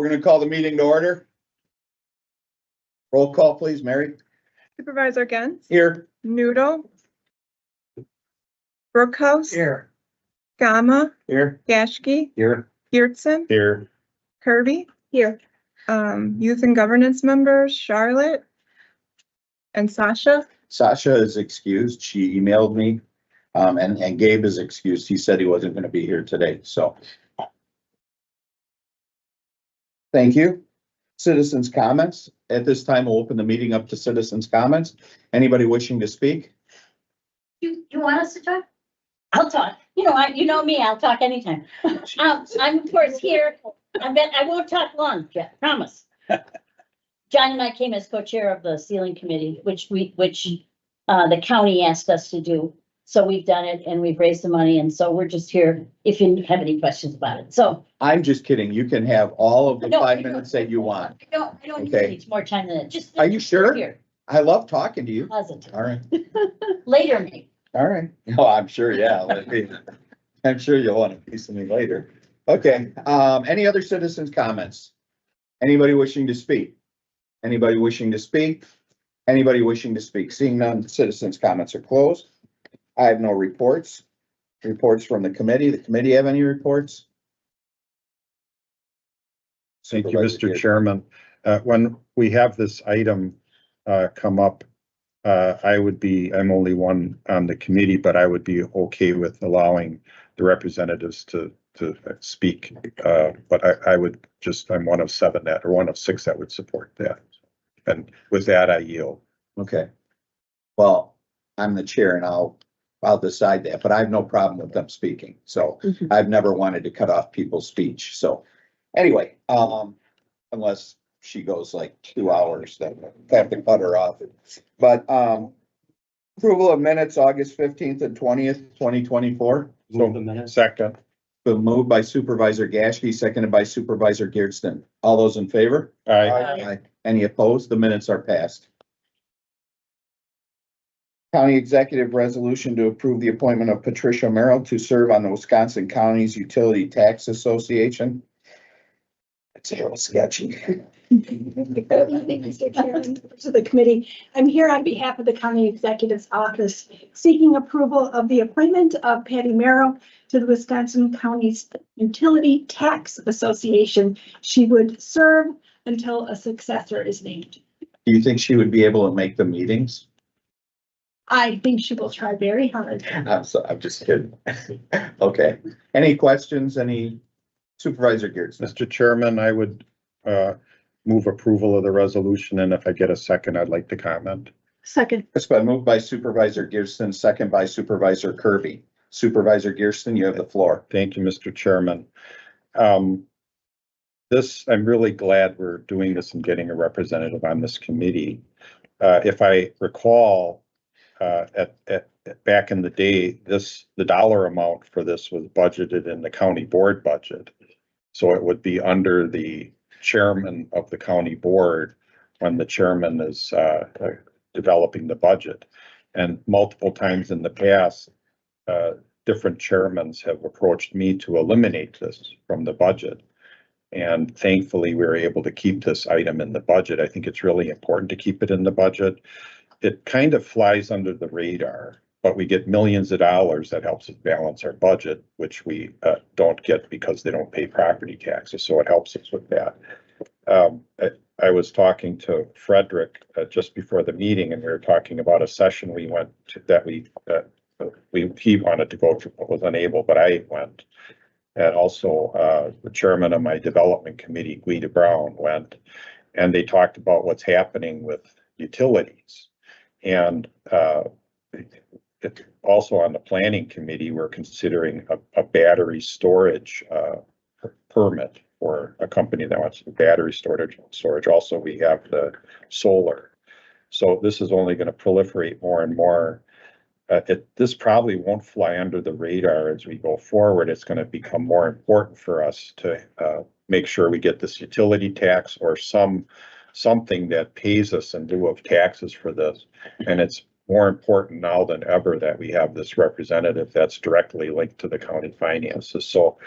We're going to call the meeting to order. Roll call, please, Mary. Supervisor Gens, Here. Noodle, Brookhouse, Here. Gama, Here. Gashke, Here. Geertsen, Here. Kirby. Here. Youth and Governance members, Charlotte and Sasha. Sasha is excused. She emailed me. And Gabe is excused. He said he wasn't going to be here today, so. Thank you. Citizens' comments. At this time, we'll open the meeting up to citizens' comments. Anybody wishing to speak? You want us to talk? I'll talk. You know me, I'll talk anytime. I'm of course here. I won't talk long, Jeff, promise. John and I came as co-chair of the ceiling committee, which the county asked us to do. So we've done it and we've raised the money. And so we're just here if you have any questions about it. So. I'm just kidding. You can have all of the No, 5 minutes that you want. I don't need Okay. any more time than that. Just. Are you sure? Here, I love talking to you. positive. All right. Later, maybe. All right. Oh, I'm sure, yeah. I'm sure you'll want a piece of me later. Okay, any other citizens' comments? Anybody wishing to speak? Anybody wishing to speak? Anybody wishing to speak? Seeing none, citizens' comments are closed. I have no reports. Reports from the committee. The committee have any reports? Thank you, Supervisor Mr. Gates. Chairman. When we have this item come up, I'm only one on the committee, but I would be okay with allowing the representatives to speak. But I'm one of 7 or one of 6 that would support that. And with that, I yield. Okay. Well, I'm the chair and I'll decide that, but I have no problem with them speaking. So I've never wanted to cut off people's speech. So anyway, unless she goes like 2 hours, then I have to cut her off. But, approval of minutes, August 15th and 20th, 2024. Second. Been moved by Supervisor Gashke, seconded by Supervisor Geertsen. All those in favor? Aye. Any opposed? The minutes are passed. County Executive Resolution to approve the appointment of Patricia Merrill to serve on the Wisconsin Counties Utility Tax Association. It's a little sketchy. Good evening, Mr. Chairman, members of the committee. I'm here on behalf of the County Executive's Office seeking approval of the appointment of Patty Merrill to the Wisconsin Counties Utility Tax Association. She would serve until a successor is named. Do you think she would be able to make the meetings? I think she will try very hard. I'm just kidding. Okay. Any questions? Any Supervisor Geertsen? Mr. Chairman, I would move approval of the resolution, and if I get a second, I'd like to comment. Second. It's been moved by Supervisor Geertsen, second by Supervisor Kirby. Supervisor Geertsen, you have the floor. Thank you, Mr. Chairman. I'm really glad we're doing this and getting a representative on this committee. If I recall, back in the day, the dollar amount for this was budgeted in the county board budget. So it would be under the chairman of the county board when the chairman is developing the budget. And multiple times in the past, different chairmen have approached me to eliminate this from the budget. And thankfully, we were able to keep this item in the budget. I think it's really important to keep it in the budget. It kind of flies under the radar, but we get millions of dollars that helps us balance our budget, which we don't get because they don't pay property taxes. So it helps us with that. I was talking to Frederick just before the meeting, and we were talking about a session we went to that he wanted to go to, but was unable, but I went. And also the chairman of my development committee, Guida Brown, went, and they talked about what's happening with utilities. And also on the planning committee, we're considering a battery storage permit for a company that wants battery storage. Also, we have the solar. So this is only going to proliferate more and more. This probably won't fly under the radar as we go forward. It's going to become more important for us to make sure we get this utility tax or something that pays us in lieu of taxes for this. And it's more important now than ever that we have this representative that's directly linked to the county finances. So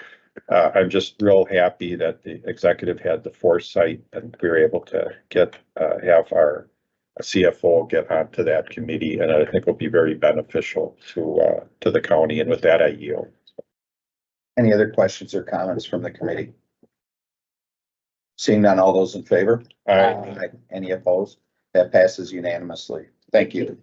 I'm just real happy that the executive had the foresight and we were able to get, have our CFO get onto that committee, and I think will be very beneficial to the county. And with that, I yield. Any other questions or comments from the committee? Seeing none, all those in favor? Aye. Any opposed? That passes unanimously. Thank you.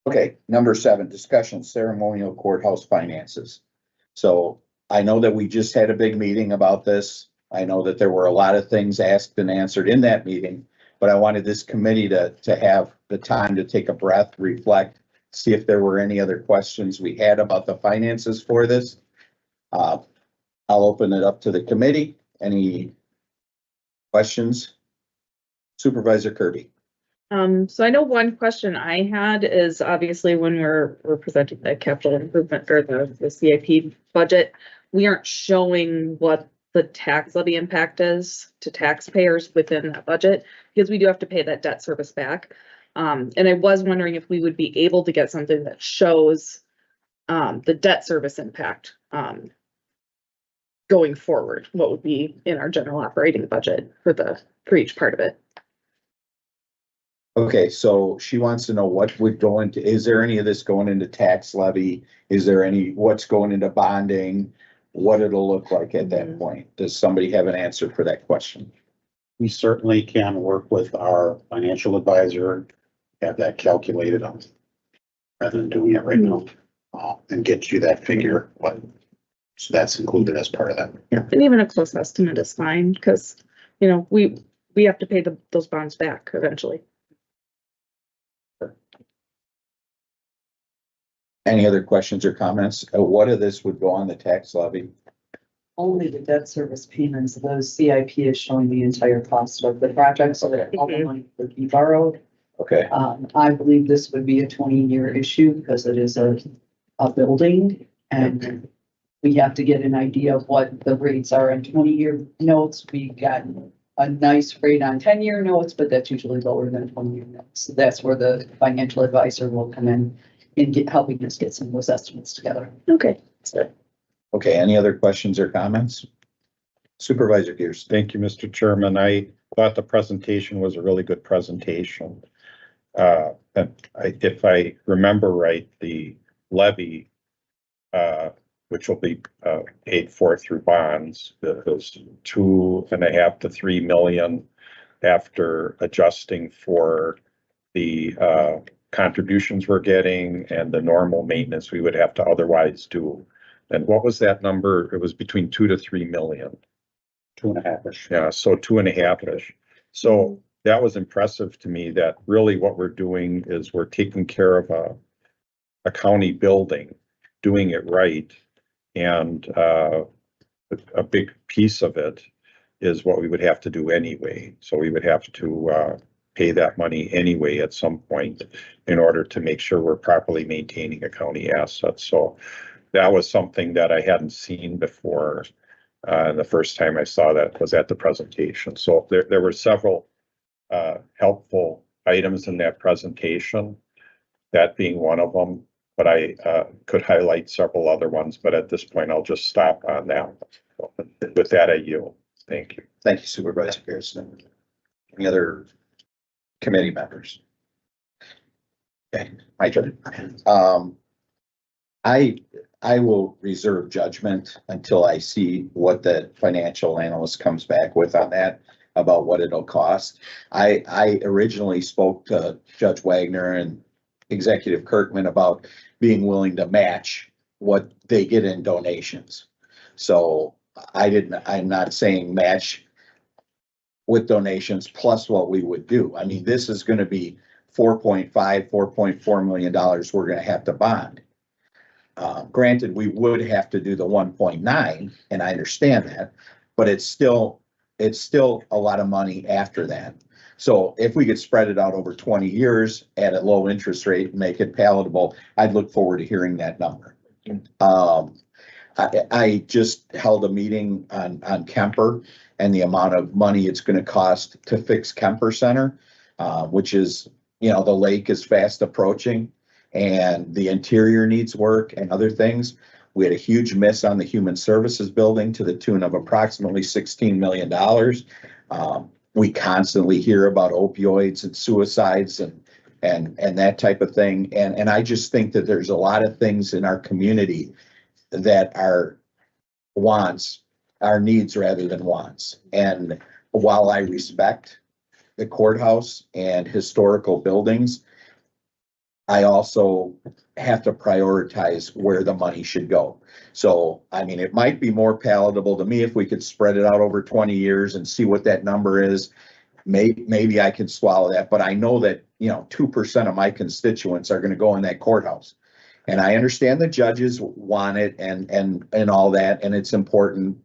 Okay, number 7, discussion ceremonial courthouse finances. So I know that we just had a big meeting about this. I know that there were a lot of things asked and answered in that meeting, but I wanted this committee to have the time to take a breath, reflect, see if there were any other questions we had about the finances for this. I'll open it up to the committee. Any questions? Supervisor Kirby. So I know one question I had is obviously when we're presenting the capital improvement or the CIP budget, we aren't showing what the tax levy impact is to taxpayers within that budget, because we do have to pay that debt service back. And I was wondering if we would be able to get something that shows the debt service impact going forward, what would be in our general operating budget for each part of it. Okay, so she wants to know what would go into, is there any of this going into tax levy? Is there any, what's going into bonding? What it'll look like at that point? Does somebody have an answer for that question? We certainly can work with our financial advisor, have that calculated on, rather than doing it right now, and get you that figure, so that's included as part of that. Yeah. And even a close estimate is fine, because, you know, we have to pay those bonds back eventually. Any other questions or comments? What of this would go on the tax levy? Only the debt service payments. Those CIP is showing the entire cost of the project, so that all the money would be borrowed. Okay, I believe this would be a 20-year issue because it is a building, and we have to get an idea of what the rates are on 20-year notes. We got a nice rate on 10-year notes, but that's usually lower than 20-year notes. So that's where the financial advisor will come in and helping us get some of those estimates together. Okay. okay, any other questions or comments? Supervisor Gears. Thank you, Mr. Chairman. I thought the presentation was a really good presentation. And if I remember right, the levy, which will be paid for through bonds, is 2.5 to 3 million after adjusting for the contributions we're getting and the normal maintenance we would have to otherwise do. And what was that number? It was between 2 to 3 million. 2.5-ish. Yeah, so 2.5-ish. So that was impressive to me, that really what we're doing is we're taking care of a county building, doing it right. And a big piece of it is what we would have to do anyway. So we would have to pay that money anyway at some point in order to make sure we're properly maintaining a county asset. So that was something that I hadn't seen before. The first time I saw that was at the presentation. So there were several helpful items in that presentation, that being one of them. But I could highlight several other ones, but at this point, I'll just stop on that. So with that, I yield. Thank you. Thank you, Supervisor Pearson. Any other committee members? Okay, my turn. I will reserve judgment until I see what the financial analyst comes back with on that, about what it'll cost. I originally spoke to Judge Wagner and Executive Kirkman about being willing to match what they get in donations. So I'm not saying match with donations plus what we would do. I mean, this is gonna be $4.4 million we're gonna have to bond. Granted, we would have to do the 1.9, and I understand that, but it's still a lot of money after that. So if we could spread it out over 20 years at a low interest rate and make it palatable, I'd look forward to hearing that number. I just held a meeting on Kemper and the amount of money it's gonna cost to fix Kemper Center, which is, you know, the lake is fast approaching and the interior needs work and other things. We had a huge miss on the Human Services building to the tune of approximately $16 million. We constantly hear about opioids and suicides and that type of thing. And I just think that there's a lot of things in our community that are wants, are needs rather than wants. And while I respect the courthouse and historical buildings, I also have to prioritize where the money should go. So, I mean, it might be more palatable to me if we could spread it out over 20 years and see what that number is. Maybe I can swallow that, but I know that, you know, 2% of my constituents are gonna go in that courthouse. And I understand the judges want it and all that, and it's important,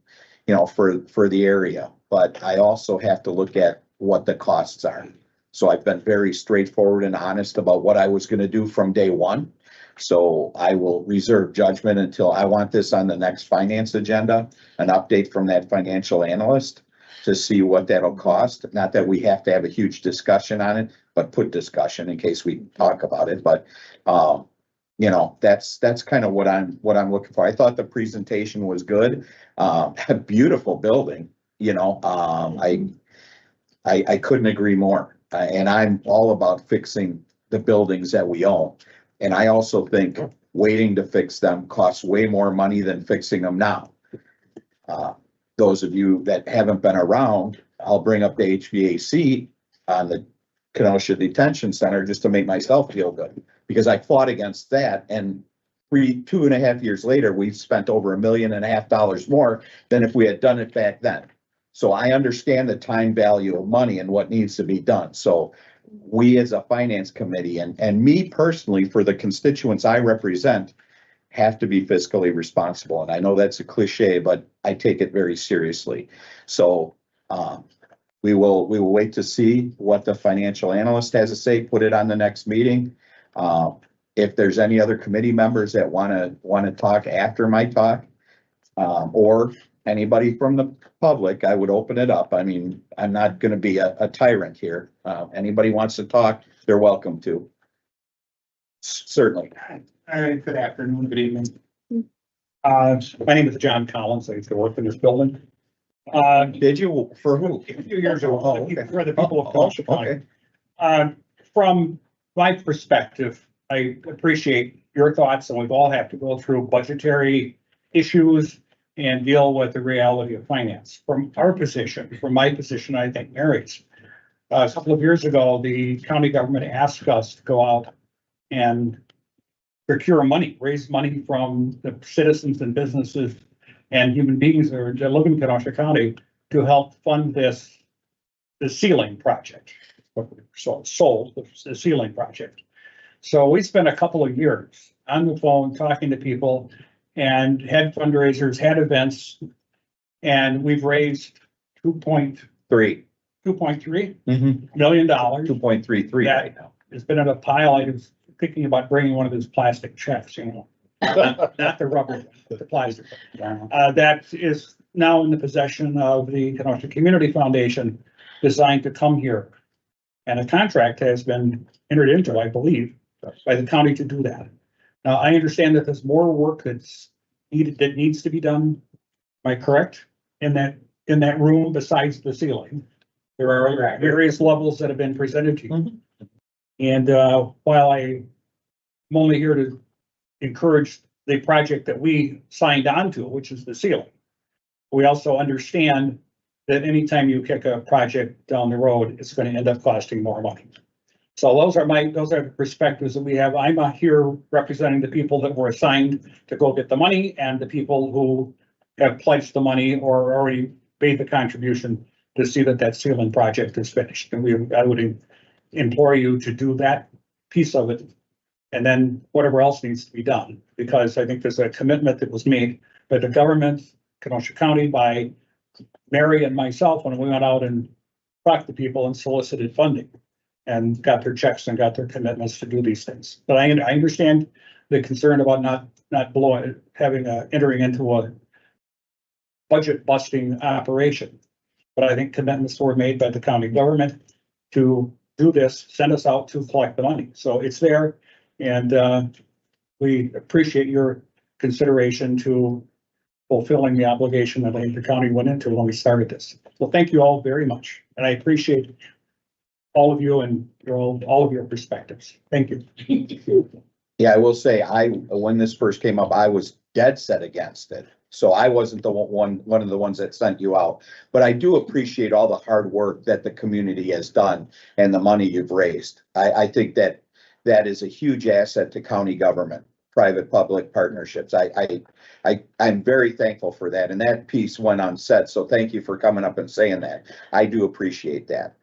you know, for the area. But I also have to look at what the costs are. So I've been very straightforward and honest about what I was gonna do from day one. So I will reserve judgment until I want this on the next finance agenda, an update from that financial analyst to see what that'll cost. Not that we have to have a huge discussion on it, but put discussion in case we talk about it. But, you know, that's kind of what I'm looking for. I thought the presentation was good. A beautiful building, you know, I couldn't agree more. And I'm all about fixing the buildings that we own. And I also think waiting to fix them costs way more money than fixing them now. Those of you that haven't been around, I'll bring up the HVAC on the Kenosha Detention Center just to make myself feel good, because I fought against that. And 2.5 years later, we've spent over $1.5 million more than if we had done it back then. So I understand the time value of money and what needs to be done. So we as a finance committee and me personally, for the constituents I represent, have to be fiscally responsible. And I know that's a cliche, but I take it very seriously. So we will wait to see what the financial analyst has to say, put it on the next meeting. If there's any other committee members that wanna talk after my talk, or anybody from the public, I would open it up. I mean, I'm not gonna be a tyrant here. Anybody wants to talk, they're welcome to. Certainly. Good afternoon, good evening. My name is John Collins. I used to work in this building. Did you, for who? A few years ago, Oh, okay. for the people of Kenosha County. Okay. From my perspective, I appreciate your thoughts, and we've all have to go through budgetary issues and deal with the reality of finance. From our position, from my position, I think Mary's. A couple of years ago, the county government asked us to go out and procure money, raise money from the citizens and businesses and human beings that live in Kenosha County to help fund the ceiling project. So it's sold, the ceiling project. So we spent a couple of years on the phone talking to people and had fundraisers, had events, and we've raised $2.3 million. 2.33 right now. It's been in a pile. I was thinking about bringing one of those plastic checks, you know, not the rubber, but the plastic. That is now in the possession of the Kenosha Community Foundation, designed to come here. And a contract has been entered into, I believe, by the county to do that. Now, I understand that there's more work that needs to be done. Am I correct? In that room besides the ceiling? There are various levels that have been presented to you. Mhm. And while I'm only here to encourage the project that we signed on to, which is the ceiling, we also understand that anytime you kick a project down the road, it's going to end up costing more money. So those are the perspectives that we have. I'm here representing the people that were assigned to go get the money and the people who have pledged the money or already made the contribution to see that ceiling project is finished. And I would implore you to do that piece of it and then whatever else needs to be done, because I think there's a commitment that was made by the government, Kenosha County, by Mary and myself when we went out and talked to people and solicited funding and got their checks and got their commitments to do these things. But I understand the concern about not not blowing, entering into a budget busting operation. But I think commitments were made by the county government to do this, send us out to collect the money. So it's there, and we appreciate your consideration to fulfilling the obligation that the county went into when we started this. So thank you all very much, and I appreciate all of you and all of your perspectives. Thank you. Yeah, I will say, when this first came up, I was dead set against it. So I wasn't the one of the ones that sent you out, but I do appreciate all the hard work that the community has done and the money you've raised. I think that is a huge asset to county government, private-public partnerships. I'm very thankful for that, and that piece went unsaid, so thank you for coming up and saying that. I do appreciate that.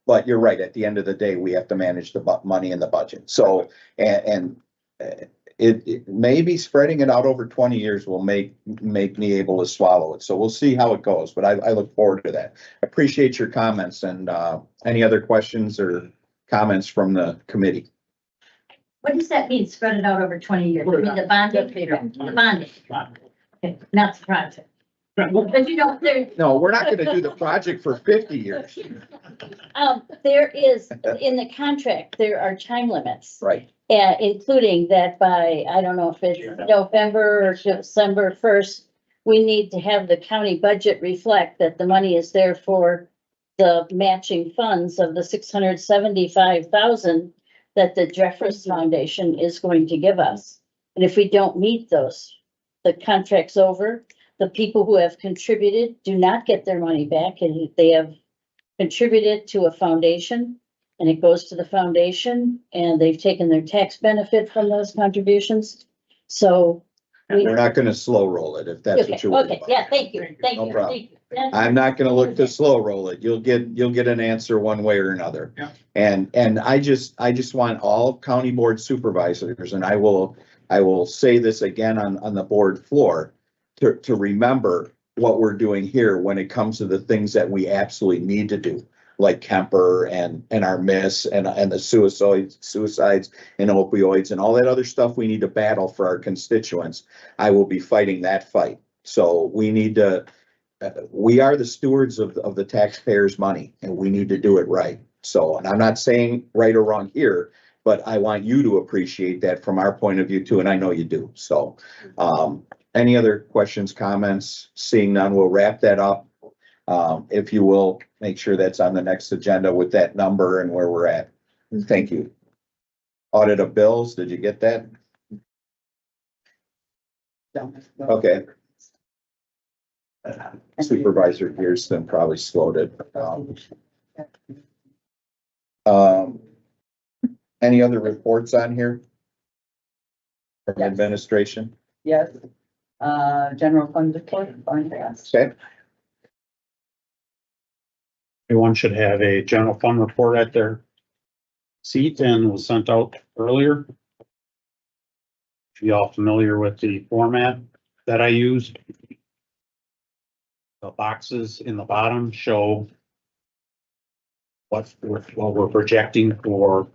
But you're right, at the end of the day, we have to manage the money in the budget. So, it maybe spreading it out over 20 years will make me able to swallow it. So we'll see how it goes, but I look forward to that. Appreciate your comments, and any other questions or comments from the committee? What does that mean, spread it out over 20 years? I mean, the bonding, the bonding, okay, not the project. But you know, No, we're not gonna do the project for 50 years. there is, in the contract, there are time limits. Right. Including that by, I don't know if it's November or December 1st, we need to have the county budget reflect that the money is there for the matching funds of the 675,000 that the Jeffress Foundation is going to give us. And if we don't meet those, the contract's over. The people who have contributed do not get their money back, and they have contributed to a foundation, and it goes to the foundation, and they've taken their tax benefit from those contributions. So We're not gonna slow roll it if that's what you're worried okay, about. yeah, thank you, thank No you. problem. Thank you. I'm not gonna look to slow roll it. You'll get an answer one way or another. Yeah. And I just want all county board supervisors, and I will say this again on the board floor, to remember what we're doing here when it comes to the things that we absolutely need to do, like Kemper and our miss and the suicides and opioids and all that other stuff we need to battle for our constituents. I will be fighting that fight. So we need to, we are the stewards of the taxpayers' money, and we need to do it right. So, and I'm not saying right or wrong here, but I want you to appreciate that from our point of view too, and I know you do. So, any other questions, comments? Seeing none, we'll wrap that up. If you will, make sure that's on the next agenda with that number and where we're at. Thank you. Audit of bills, did you get that? Okay. Supervisor Pearson probably slowed it. Any other reports on here? From Yes. administration? Yes. General fund report, finance. Okay, Everyone should have a general fund report at their seat and was sent out earlier. If you all familiar with the format that I used. The boxes in the bottom show what we're projecting for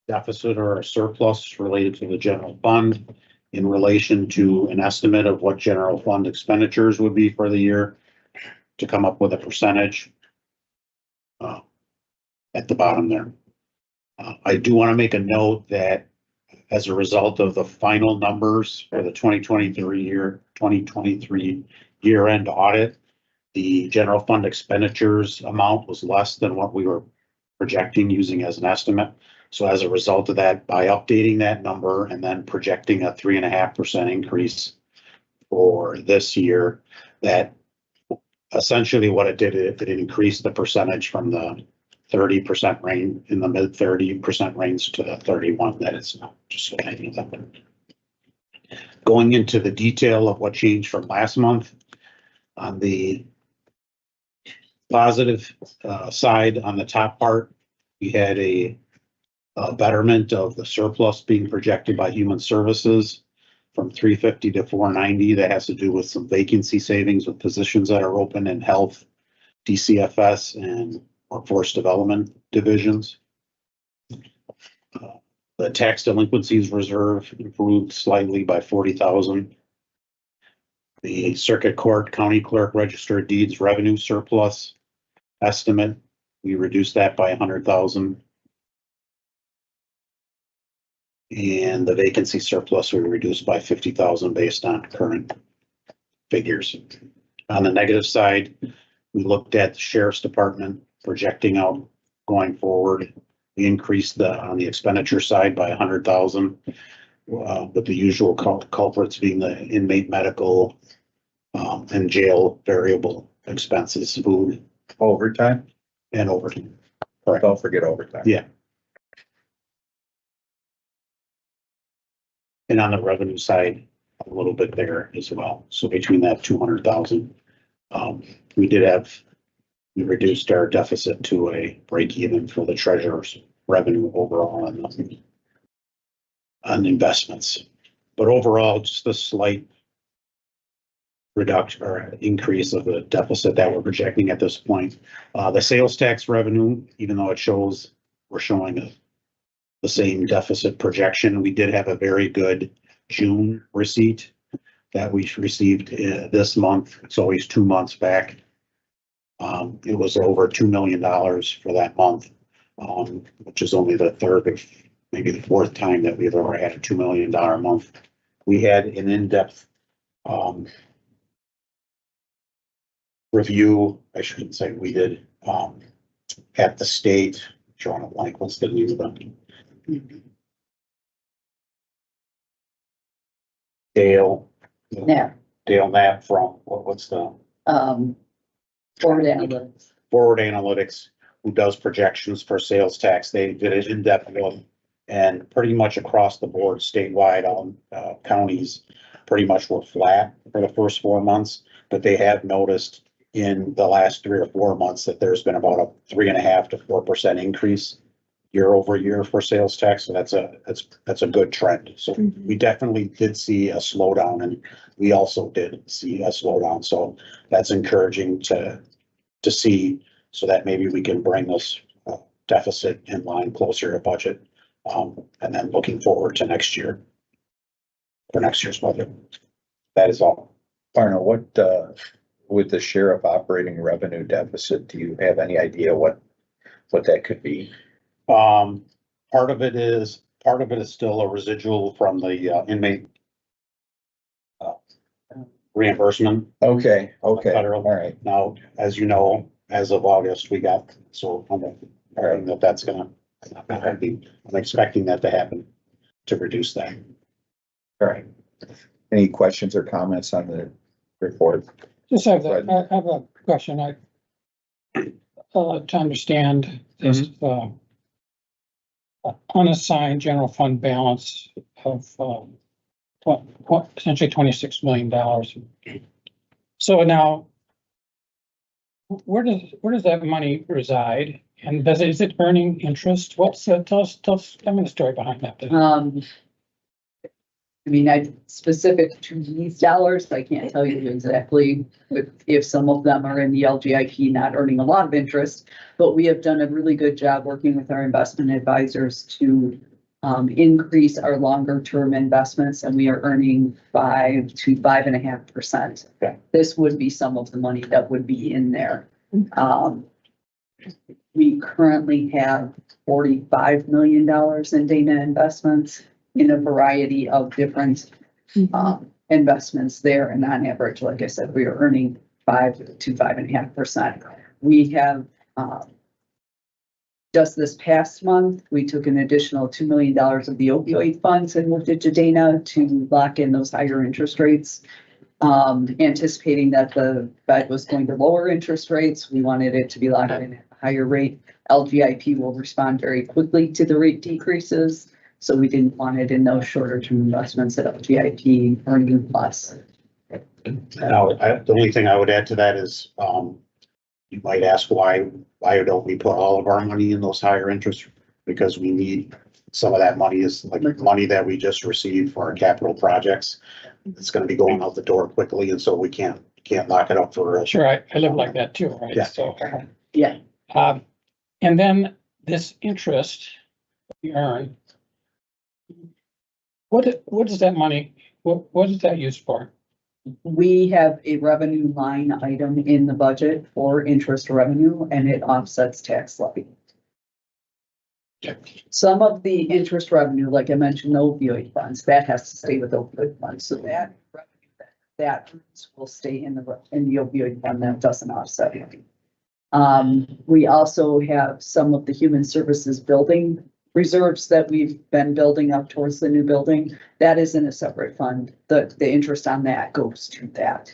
deficit or a surplus related to the general fund in relation to an estimate of what general fund expenditures would be for the year to come up with a percentage at the bottom there. I do want to make a note that as a result of the final numbers for the 2023 year-end audit, the general fund expenditures amount was less than what we were projecting using as an estimate. So as a result of that, by updating that number and then projecting a 3.5% increase for this year, that essentially what it did, it increased the percentage from the 30% range, in the mid 30% range, to the 31 that it's now. Just so I know that. Going into the detail of what changed from last month, on the positive side, on the top part, we had a betterment of the surplus being projected by Human Services from 350 to 490. That has to do with some vacancy savings with positions that are open in health, DCFS, and workforce development divisions. The The tax delinquencies reserve improved slightly by 40,000. The circuit court county clerk registered deeds revenue surplus estimate, we reduced that by 100,000. And the vacancy surplus we reduced by 50,000 based on current figures. On the negative side, we looked at the sheriff's department projecting out going forward. We increased on the expenditure side by 100,000. With the usual culprits being the inmate medical and jail variable expenses, food Overtime? and overtime. Correct. Don't forget overtime. Yeah. And on the revenue side, a little bit there as well. So between that 200,000, we reduced our deficit to a break even for the treasurer's revenue overall on investments. But overall, just a slight reduction or increase of the deficit that we're projecting at this point. The sales tax revenue, even though we're showing the same deficit projection, we did have a very good June receipt that we received this month. It's always 2 months back. It was over $2 million for that month, which is only the third or maybe the fourth time that we've ever had a $2 million month. We had an in-depth review, I shouldn't say we did, at the state, drawing a blank, what's the name of them? Dale. Yeah. Dale Knapp from, what's the? Forward analytics. Forward Analytics, who does projections for sales tax. They did an in-depth look, and pretty much across the board statewide, counties pretty much were flat for the first 4 months, but they have noticed in the last 3 or 4 months that there's been about a 3.5% to 4% increase year over year for sales tax. So that's a good trend. So we definitely did see a slowdown, and we also did see a slowdown. So that's encouraging to see, so that maybe we can bring this deficit in line closer to budget. And then looking forward to next year, for next year's budget. That is all. Arno, what, with the sheriff operating revenue deficit, do you have any idea what that could be? Part of it is still a residual from the inmate reimbursement. Okay, Federal. all right. Now, as you know, as of August, we got, so I'm expecting that to happen to reduce that. All right. Any questions or comments on the report? Just have a question. To understand this, unassigned general fund balance of, essentially $26 million. So now, where does that money reside? And is it earning interest? Tell me the story behind that. I mean, specific to these dollars, I can't tell you exactly if some of them are in the LGIP not earning a lot of interest, but we have done a really good job working with our investment advisors to increase our longer term investments, and we are earning 5 to 5.5%. Okay. This would be some of the money that would be in there. We currently have $45 million in Dana investments in a variety of different investments there. And on average, like I said, we are earning 5 to 5.5%. We have just this past month, we took an additional $2 million of the opioid funds and moved it to Dana to lock in those higher interest rates. Anticipating that the Fed was going to lower interest rates, we wanted it to be locked in at a higher rate. LGIP will respond very quickly to the rate decreases. So we didn't want it in those shorter term investments at LGIP earning less. Now, the only thing I would add to that is, you might ask why don't we put all of our money in those higher interest? Because we need, some of that money is like money that we just received for our capital projects. It's gonna be going out the door quickly, and so we can't lock it up for. Sure, I live like that too, right? Yeah. So, Yeah. and then this interest we earn, what is that money, what is that used for? We have a revenue line item in the budget for interest revenue and it offsets tax levy. Some of the interest revenue, like I mentioned, the opioid funds, that has to stay with opioid funds, so that revenue that will stay in the opioid fund, that doesn't offset it. We also have some of the human services building reserves that we've been building up towards the new building. That is in a separate fund. The interest on that goes to that.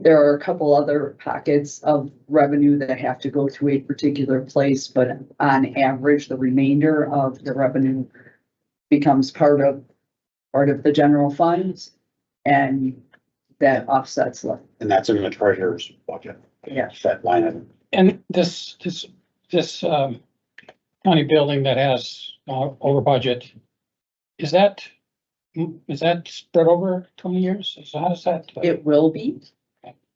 There are a couple other pockets of revenue that have to go to a particular place, but on average, the remainder of the revenue becomes part of the general funds, and that offsets. And that's in the treasurer's budget. Yeah. That line item. And this county building that has, over budget, is that spread over 20 years? So how does that? It will be.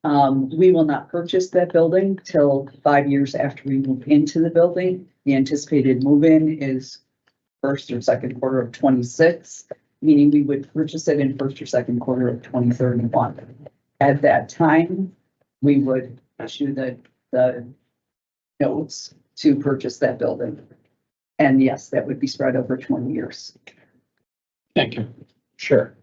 We will not purchase that building till 5 years after we move into the building. The anticipated move-in is first or second quarter of 26, meaning we would purchase it in first or second quarter of 2031. At that time, we would issue the notes to purchase that building. And yes, that would be spread over 20 years. Thank you. Sure.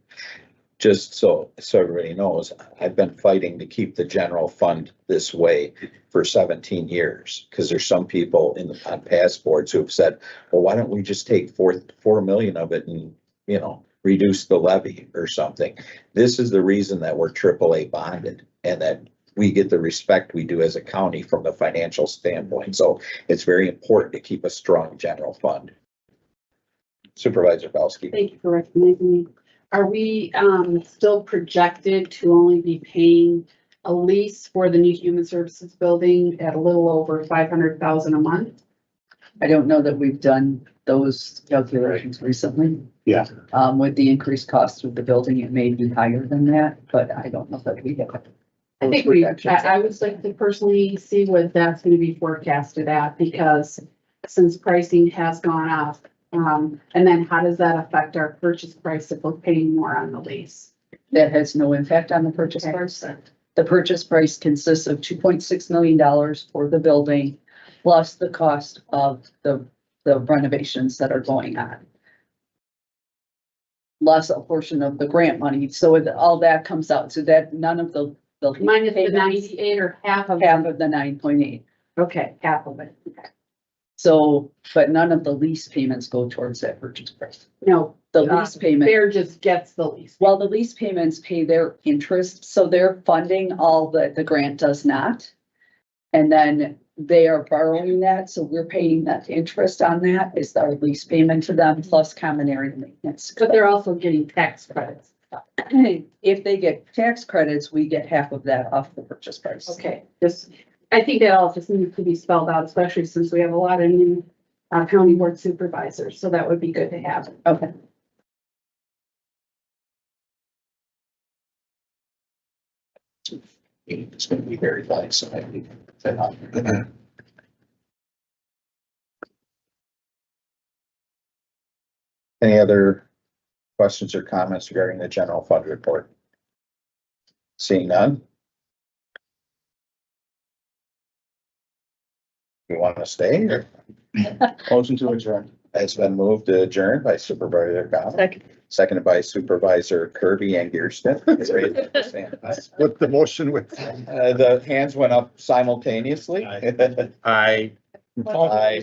Just so everybody knows, I've been fighting to keep the general fund this way for 17 years. Cause there's some people on past boards who've said, well, why don't we just take 4 million of it and, reduce the levy or something. This is the reason that we're AAA bonded and that we get the respect we do as a county from the financial standpoint. So it's very important to keep a strong general fund. Supervisor Belsky. Thank you for recognizing me. Are we still projected to only be paying a lease for the new human services building at a little over 500,000 a month? I don't know that we've done those calculations recently. Yeah. With the increased cost of the building, it may be higher than that, but I don't know that we have. I think I would like to personally see what that's going to be forecasted at, because since pricing has gone up, and then how does that affect our purchase price if we're paying more on the lease? That has no impact on the purchase Okay. price. The purchase price consists of $2.6 million for the building, plus the cost of the renovations that are going on. Less a portion of the grant money, so all that comes out, so that none of the Minus the payments- 98 or half of half of the 9.8. Okay, half of it. Okay. So, but none of the lease payments go towards that purchase price. No, The lease payment, Bear just gets the lease. well, the lease payments pay their interest, so they're funding all that the grant does not. And then they are borrowing that, so we're paying that interest on that is our lease payment to them plus common area maintenance. But they're also getting tax credits. If they get tax credits, we get half of that off the purchase price. Okay, I think that all just needs to be spelled out, especially since we have a lot of new county board supervisors, so that would be good to have. Okay. It's gonna be very light, so I think Any other questions or comments regarding the general fund report? Seeing none? You want to stay or? Motion to adjourn. It's been moved to adjourn by Supervisor Gama, seconded by Supervisor Kirby and Gearston. With the motion with. The hands went up simultaneously. I. Aye.